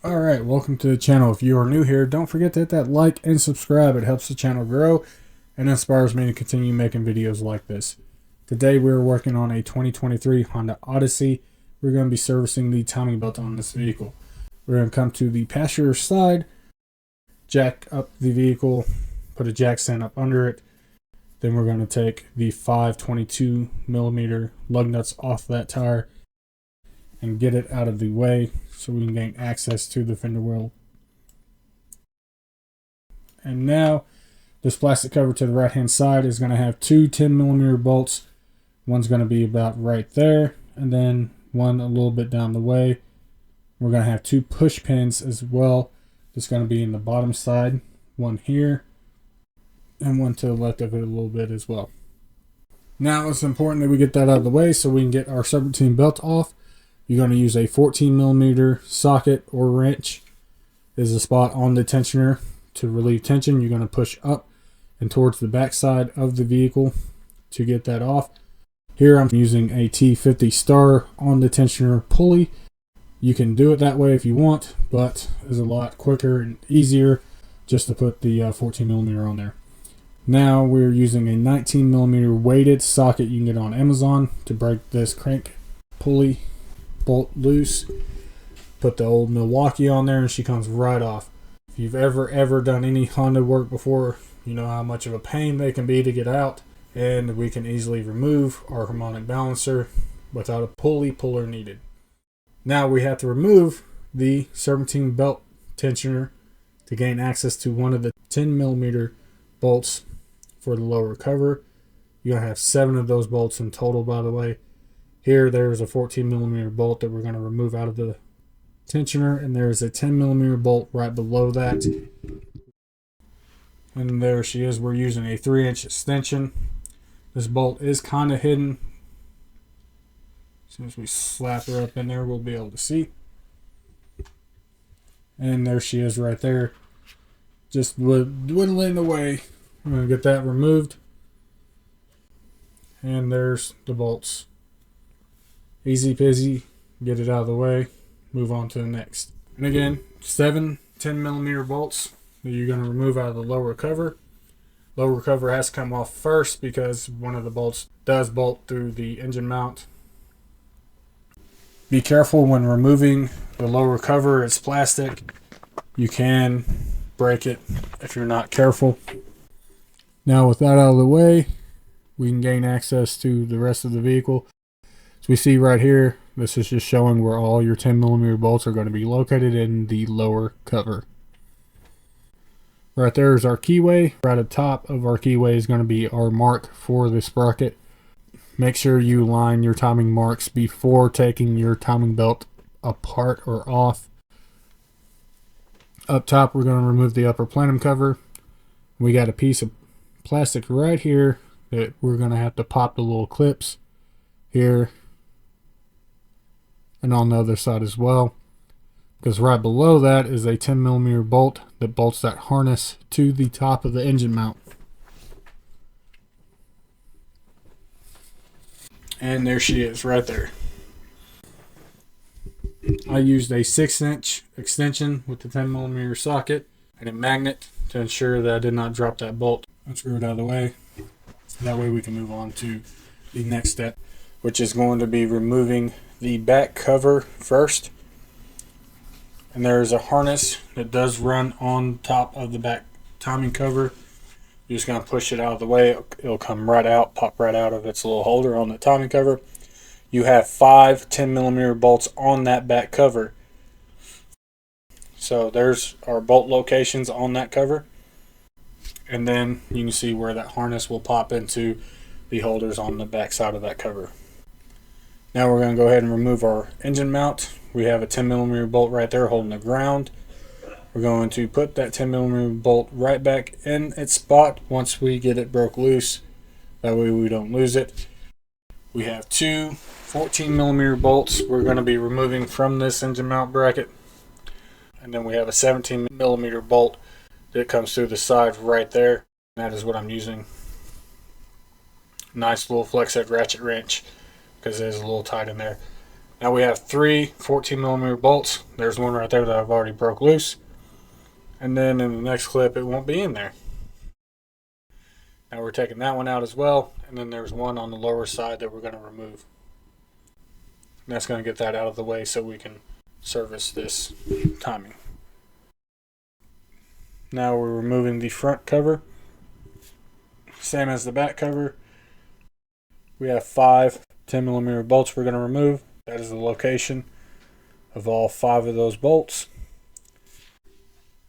Alright, welcome to the channel. If you are new here, don't forget to hit that like and subscribe. It helps the channel grow and inspires me to continue making videos like this. Today we're working on a 2023 Honda Odyssey. We're going to be servicing the timing belt on this vehicle. We're going to come to the passenger side, jack up the vehicle, put a jack stand up under it. Then we're going to take the 522mm lug nuts off that tire and get it out of the way so we can gain access to the fender well. And now this plastic cover to the right hand side is going to have two 10mm bolts. One's going to be about right there, and then one a little bit down the way. We're going to have two push pins as well. It's going to be in the bottom side, one here and one to the left of it a little bit as well. Now it's important that we get that out of the way so we can get our serpentine belt off. You're going to use a 14mm socket or wrench. Is a spot on the tensioner to relieve tension. You're going to push up and towards the back side of the vehicle to get that off. Here I'm using a T50 star on the tensioner pulley. You can do it that way if you want, but it's a lot quicker and easier just to put the 14mm on there. Now we're using a 19mm weighted socket you can get on Amazon to break this crank pulley bolt loose. Put the old Milwaukee on there and she comes right off. If you've ever done any Honda work before, you know how much of a pain they can be to get out, and we can easily remove our harmonic balancer without a pulley puller needed. Now we have to remove the serpentine belt tensioner to gain access to one of the 10mm bolts for the lower cover. You're going to have 7 of those bolts in total, by the way. Here there's a 14mm bolt that we're going to remove out of the tensioner, and there's a 10mm bolt right below that. And there she is. We're using a 3-inch extension. This bolt is kind of hidden. As soon as we slap her up in there, we'll be able to see. And there she is right there. Just dwindling away. I'm going to get that removed. And there's the bolts. Easy peasy. Get it out of the way. Move on to the next. And again, 7 10mm bolts that you're going to remove out of the lower cover. Lower cover has to come off first because one of the bolts does bolt through the engine mount. Be careful when removing the lower cover. It's plastic. You can break it if you're not careful. Now with that out of the way, we can gain access to the rest of the vehicle. As we see right here, this is just showing where all your 10mm bolts are going to be located in the lower cover. Right there is our keyway. Right at the top of our keyway is going to be our mark for the sprocket. Make sure you line your timing marks before taking your timing belt apart or off. Up top, we're going to remove the upper plenum cover. We got a piece of plastic right here that we're going to have to pop the little clips here and on the other side as well, because right below that is a 10mm bolt that bolts that harness to the top of the engine mount. And there she is right there. I used a 6-inch extension with the 10mm socket and a magnet to ensure that I did not drop that bolt. Let's screw it out of the way. That way we can move on to the next step, which is going to be removing the back cover first. And there's a harness that does run on top of the back timing cover. You're just going to push it out of the way. It'll come right out, pop right out of its little holder on the timing cover. You have 5 10mm bolts on that back cover. So there's our bolt locations on that cover. And then you can see where that harness will pop into the holders on the back side of that cover. Now we're going to go ahead and remove our engine mount. We have a 10mm bolt right there holding the ground. We're going to put that 10mm bolt right back in its spot once we get it broke loose. That way we don't lose it. We have 2 14mm bolts we're going to be removing from this engine mount bracket. And then we have a 17mm bolt that comes through the side right there. That is what I'm using. Nice little flex head ratchet wrench because it is a little tight in there. Now we have three 14 millimeter bolts. There's one right there that I've already broke loose. And then in the next clip, it won't be in there. Now we're taking that one out as well. And then there's one on the lower side that we're going to remove. And that's going to get that out of the way so we can service this timing. Now we're removing the front cover. Same as the back cover. We have 5 10 millimeter bolts we're going to remove. That is the location of all 5 of those bolts.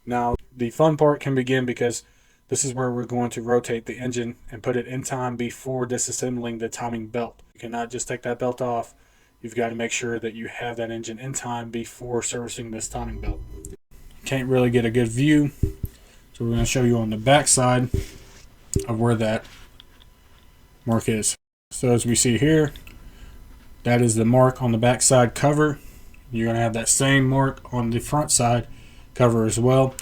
Now the fun part can begin because this is where we're going to rotate the engine and put it in time before disassembling the timing belt. You cannot just take that belt off. You've got to make sure that you have that engine in time before servicing this timing belt. Can't really get a good view, so we're going to show you on the back side of where that mark is. So as we see here, that is the mark on the back side cover. You're going to have that same mark on the front side cover as well.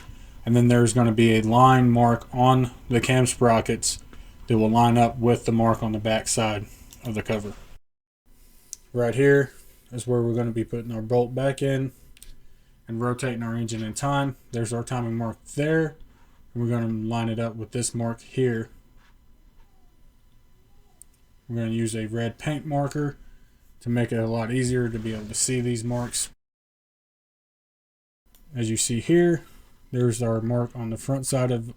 And then there's going to be a line mark on the cam sprockets that will line up with the mark on the back side of the cover. Right here is where we're going to be putting our bolt back in and rotating our engine in time. There's our timing mark there. And we're going to line it up with this mark here. We're going to use a red paint marker to make it a lot easier to be able to see these marks. As you see here, there's our mark on the front side of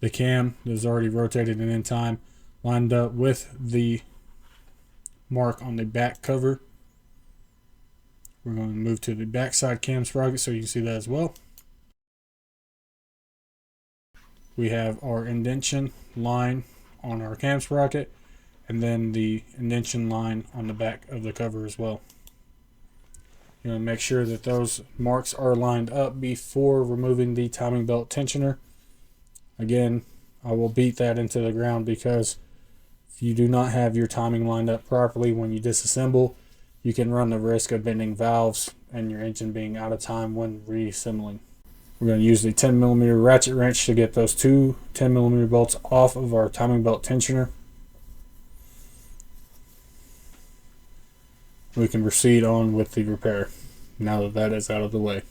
the cam that's already rotated and in time, lined up with the mark on the back cover. We're going to move to the back side cam sprocket so you can see that as well. We have our indentation line on our cam sprocket, and then the indentation line on the back of the cover as well. You're going to make sure that those marks are lined up before removing the timing belt tensioner. Again, I will beat that into the ground because if you do not have your timing lined up properly when you disassemble, you can run the risk of bending valves and your engine being out of time when reassembling. We're going to use the 10 millimeter ratchet wrench to get those two 10 millimeter bolts off of our timing belt tensioner. We can proceed on with the repair now that that is out of the way.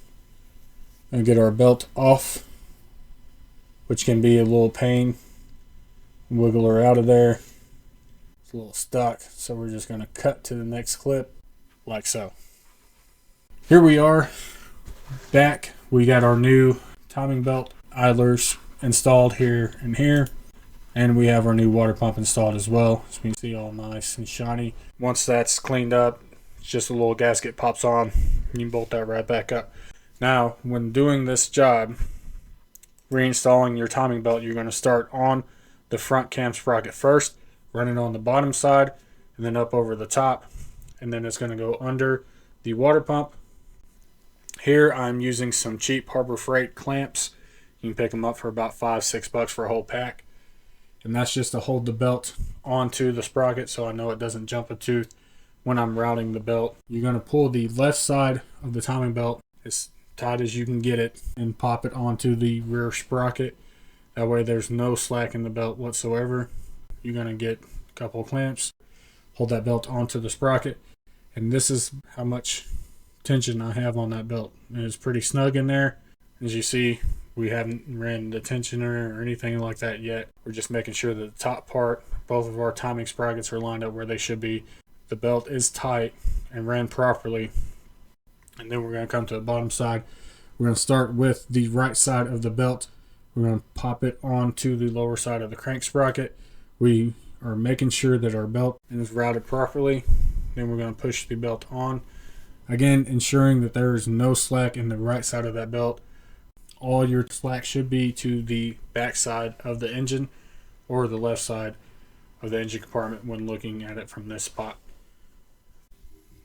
And get our belt off, which can be a little pain. Wiggle her out of there. It's a little stuck, so we're just going to cut to the next clip like so. Here we are back. We got our new timing belt idlers installed here and here, and we have our new water pump installed as well, so we can see all nice and shiny. Once that's cleaned up, it's just a little gasket pops on, and you can bolt that right back up. Now when doing this job, reinstalling your timing belt, you're going to start on the front cam sprocket first, run it on the bottom side, and then up over the top, and then it's going to go under the water pump. Here I'm using some cheap Harbor Freight clamps. You can pick them up for about $5-6 for a whole pack, and that's just to hold the belt onto the sprocket so I know it doesn't jump a tooth when I'm routing the belt. You're going to pull the left side of the timing belt as tight as you can get it and pop it onto the rear sprocket. That way there's no slack in the belt whatsoever. You're going to get a couple of clamps, hold that belt onto the sprocket, and this is how much tension I have on that belt. And it's pretty snug in there. As you see, we haven't ran the tensioner or anything like that yet. We're just making sure that the top part, both of our timing sprockets are lined up where they should be. The belt is tight and ran properly. And then we're going to come to the bottom side. We're going to start with the right side of the belt. We're going to pop it onto the lower side of the crank sprocket. We are making sure that our belt is routed properly. Then we're going to push the belt on. Again, ensuring that there is no slack in the right side of that belt. All your slack should be to the back side of the engine or the left side of the engine compartment when looking at it from this spot.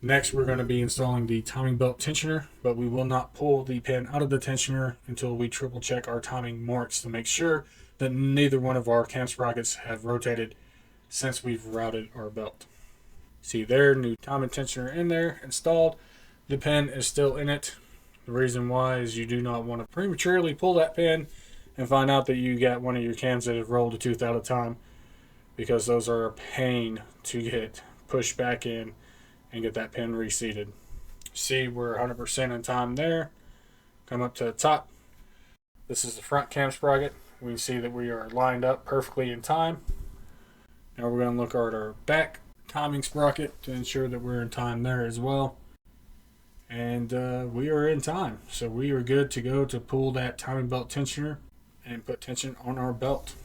Next, we're going to be installing the timing belt tensioner, but we will not pull the pin out of the tensioner until we triple check our timing marks to make sure that neither one of our cam sprockets have rotated since we've routed our belt. See there, new timing tensioner in there, installed. The pin is still in it. The reason why is you do not want to prematurely pull that pin and find out that you got one of your cams that have rolled a tooth out of time, because those are a pain to get pushed back in and get that pin reseated. See, we're 100% in time there. Come up to the top. This is the front cam sprocket. We can see that we are lined up perfectly in time. Now we're going to look at our back timing sprocket to ensure that we're in time there as well. And we are in time. So we are good to go to pull that timing belt tensioner and put tension on our belt.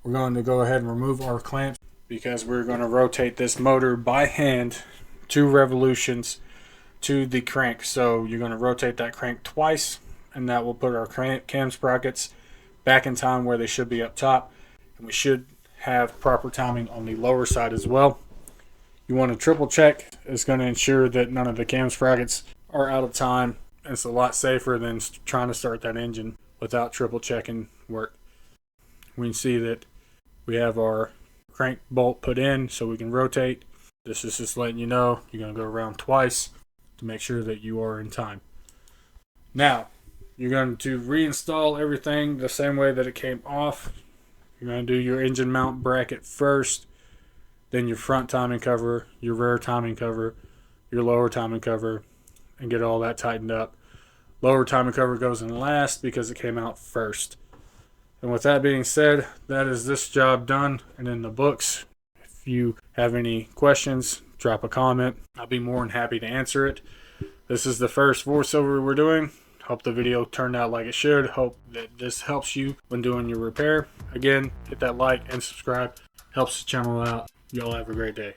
We're going to go ahead and remove our clamps because we're going to rotate this motor by hand 2 revolutions to the crank. So you're going to rotate that crank twice, and that will put our cam sprockets back in time where they should be up top. And we should have proper timing on the lower side as well. You want to triple check. It's going to ensure that none of the cam sprockets are out of time. It's a lot safer than trying to start that engine without triple checking work. We can see that we have our crank bolt put in so we can rotate. This is just letting you know you're going to go around twice to make sure that you are in time. Now, you're going to reinstall everything the same way that it came off. You're going to do your engine mount bracket first, then your front timing cover, your rear timing cover, your lower timing cover, and get all that tightened up. Lower timing cover goes in last because it came out first. And with that being said, that is this job done and in the books. If you have any questions, drop a comment. I'll be more than happy to answer it. This is the first voiceover we're doing. Hope the video turned out like it should. Hope that this helps you when doing your repair. Again, hit that like and subscribe. Helps the channel out. Y'all have a great day.